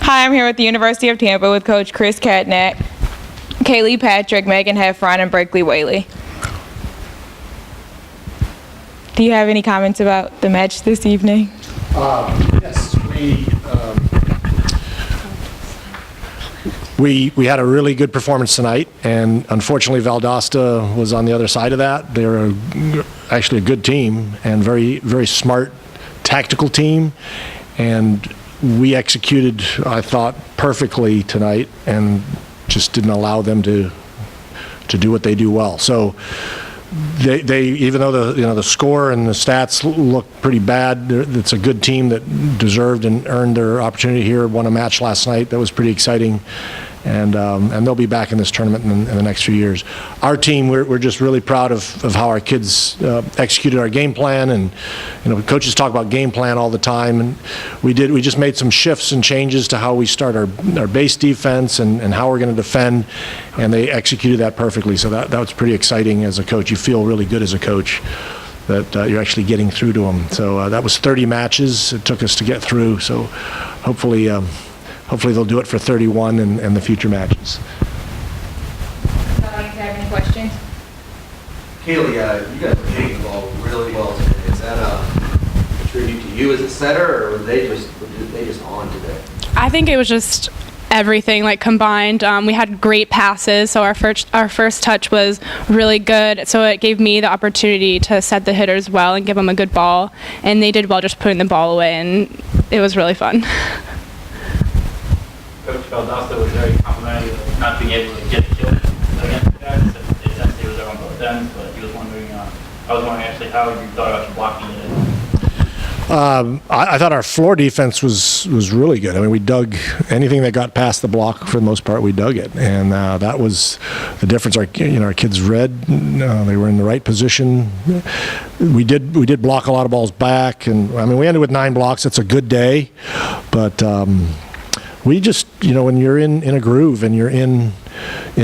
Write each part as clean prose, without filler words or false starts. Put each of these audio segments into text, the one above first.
Hi, I'm here with the University of Tampa with Coach Chris Catnack, Kaylee Patrick, Megan Heffron, and Berkeley Whaley. Do you have any comments about the match this evening? Yes, we had a really good performance tonight, and unfortunately Valdosta was on the other side of that. They're actually a good team and very, very smart tactical team, and we executed, I thought, perfectly tonight and just didn't allow them to do what they do well. So they even though the score and the stats look pretty bad, it's a good team that deserved and earned their opportunity here. Won a match last night that was pretty exciting, and they'll be back in this tournament in the next few years. Our team, we're just really proud of how our kids executed our game plan, and coaches talk about game plan all the time, and we just made some shifts and changes to how we start our base defense and how we're going to defend, and they executed that perfectly. So that was pretty exciting as a coach. You feel really good as a coach that you're actually getting through to them. So that was 30 matches it took us to get through. So hopefully they'll do it for 31 and the future matches. Have any questions? Kaylee, you guys were hitting the ball really well today. Is that a tribute to you as a setter, or were they just on today? I think it was just everything combined. We had great passes, so our first touch was really good, so it gave me the opportunity to set the hitters well and give them a good ball, and they did well just putting the ball away, and it was really fun. Coach Valdosta was very complimentary of not being able to get the kill against the guys. It essentially was there on both ends, but I was wondering actually how you thought about your blocking today. I thought our floor defense was really good. I mean, we dug anything that got past the block for the most part. We dug it, and that was the difference. Our kids read. They were in the right position. We did block a lot of balls back, and I mean, we ended with 9 blocks. That's a good day, but we just when you're in a groove and you're in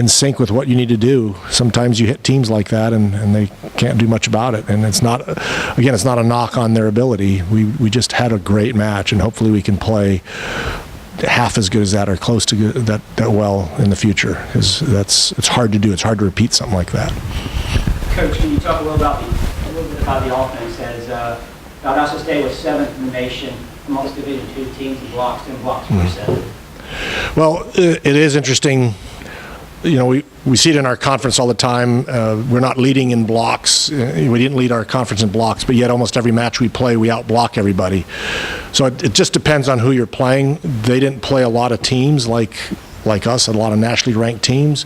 sync with what you need to do, sometimes you hit teams like that and they can't do much about it. And it's not a knock on their ability. We just had a great match, and hopefully we can play half as good as that or close to that well in the future. Because it's hard to do. It's hard to repeat something like that. Coach, can you talk a little bit about the offense? As Valdosta State was 7th in the nation amongst Division II teams in blocks, 10 blocks per set. Well, it is interesting. We see it in our conference all the time. We're not leading in blocks. We didn't lead our conference in blocks, but yet almost every match we play, we outblock everybody. So it just depends on who you're playing. They didn't play a lot of teams like us, a lot of nationally ranked teams.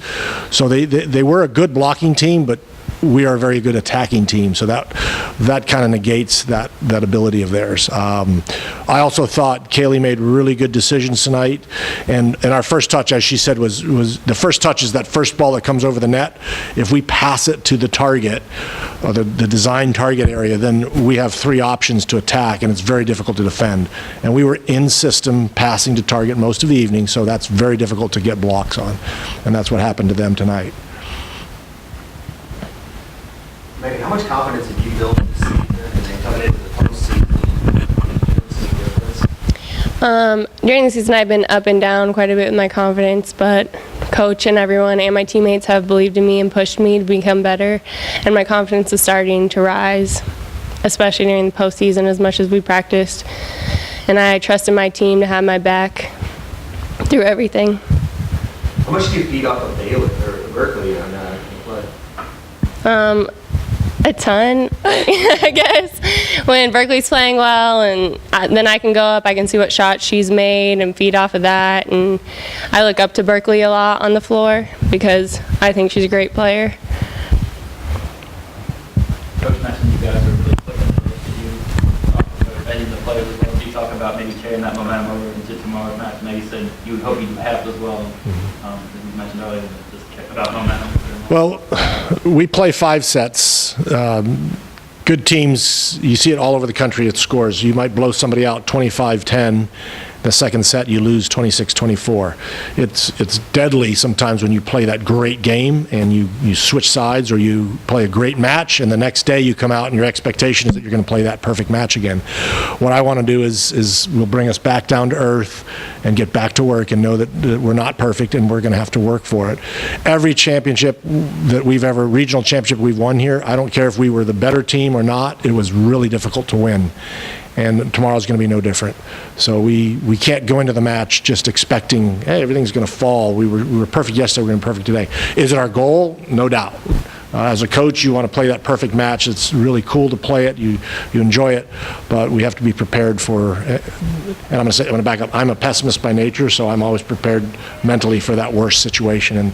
So they were a good blocking team, but we are a very good attacking team, so that kind of negates that ability of theirs. I also thought Kaylee made really good decisions tonight, and our first touch, as she said, was the first touch is that first ball that comes over the net. If we pass it to the target, or the design target area, then we have 3 options to attack, and it's very difficult to defend. And we were in system passing to target most of the evening, so that's very difficult to get blocks on, and that's what happened to them tonight. Megan, how much confidence did you build in the season and then coming into the postseason? During the season, I've been up and down quite a bit with my confidence, but coach and everyone and my teammates have believed in me and pushed me to become better, and my confidence is starting to rise, especially during the postseason as much as we practiced. And I trusted my team to have my back through everything. How much do you feed off of Baylor or Berkeley on play? A ton, I guess. When Berkeley's playing well, and then I can go up, I can see what shots she's made and feed off of that. And I look up to Berkeley a lot on the floor because I think she's a great player. Coach mentioned you guys are really clicking. Did you talk about any of the players as well? Did you talk about maybe carrying that momentum over into tomorrow's match? I know you said you would hope you'd have as well. As you mentioned earlier, just about momentum. Well, we play 5 sets. Good teams, you see it all over the country at scores. You might blow somebody out 25-10. The second set, you lose 26-24. It's deadly sometimes when you play that great game and you switch sides or you play a great match, and the next day you come out and your expectation is that you're going to play that perfect match again. What I want to do is we'll bring us back down to earth and get back to work and know that we're not perfect and we're going to have to work for it. Every championship that regional championship we've won here, I don't care if we were the better team or not, it was really difficult to win. And tomorrow's going to be no different. So we can't go into the match just expecting, hey, everything's going to fall. We were perfect yesterday, we're going to be perfect today. Is it our goal? No doubt. As a coach, you want to play that perfect match. It's really cool to play it. You enjoy it, but we have to be prepared for. And I'm going to back up. I'm a pessimist by nature, so I'm always prepared mentally for that worst situation, and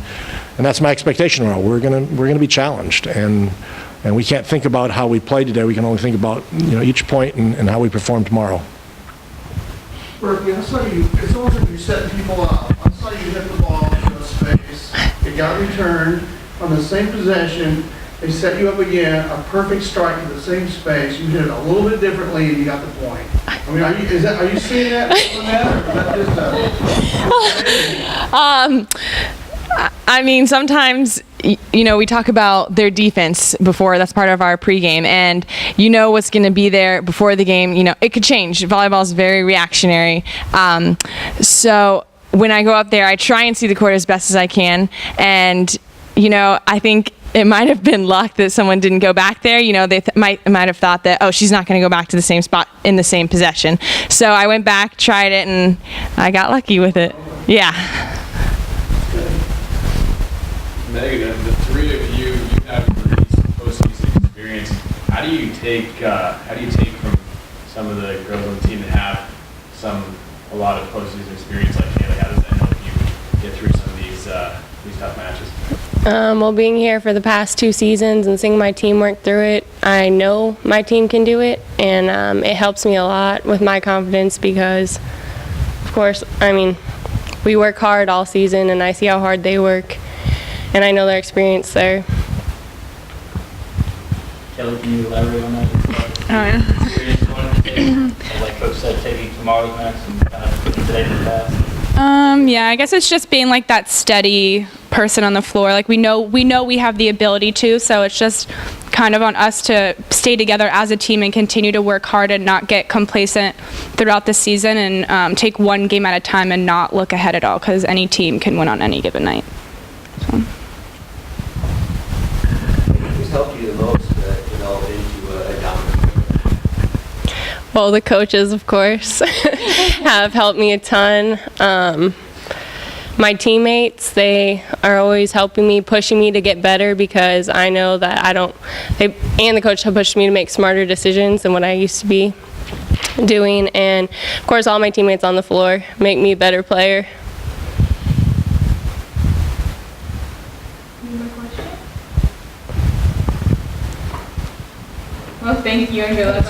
that's my expectation. We're going to be challenged, and we can't think about how we play today. We can only think about each point and how we perform tomorrow. Berkey, I saw you. It's almost like you're setting people up. I saw you hit the ball into a space. It got returned. On the same possession, they set you up again, a perfect strike in the same space. You hit it a little bit differently, and you got the point. I mean, are you seeing that? Or is that just I mean, sometimes, we talk about their defense before. That's part of our pregame, and what's going to be there before the game. It could change. Volleyball is very reactionary. So when I go up there, I try and see the court as best as I can, and I think it might have been luck that someone didn't go back there. They might have thought that, oh, she's not going to go back to the same spot in the same possession. So I went back, tried it, and I got lucky with it. Yeah. Megan, the three of you have postseason experience. How do you take from some of the girls on the team that have a lot of postseason experience like Kaylee? How does that help you get through some of these tough matches? Well, being here for the past 2 seasons and seeing my team work through it, I know my team can do it, and it helps me a lot with my confidence because, of course, we work hard all season, and I see how hard they work, and I know their experience there. Kelly, can you elaborate on that? Experience going, like Coach said, taking tomorrow's match and kind of putting today in the past? Yeah, I guess it's just being like that steady person on the floor. Like we know we have the ability to, so it's just kind of on us to stay together as a team and continue to work hard and not get complacent throughout the season and take one game at a time and not look ahead at all, because any team can win on any given night. So. Who's helped you the most to develop into a dominant? Well, the coaches, of course, have helped me a ton. My teammates, they are always helping me, pushing me to get better because I know that and the coach have pushed me to make smarter decisions than what I used to be doing. And, of course, all my teammates on the floor make me a better player. Well, thank you, and good luck.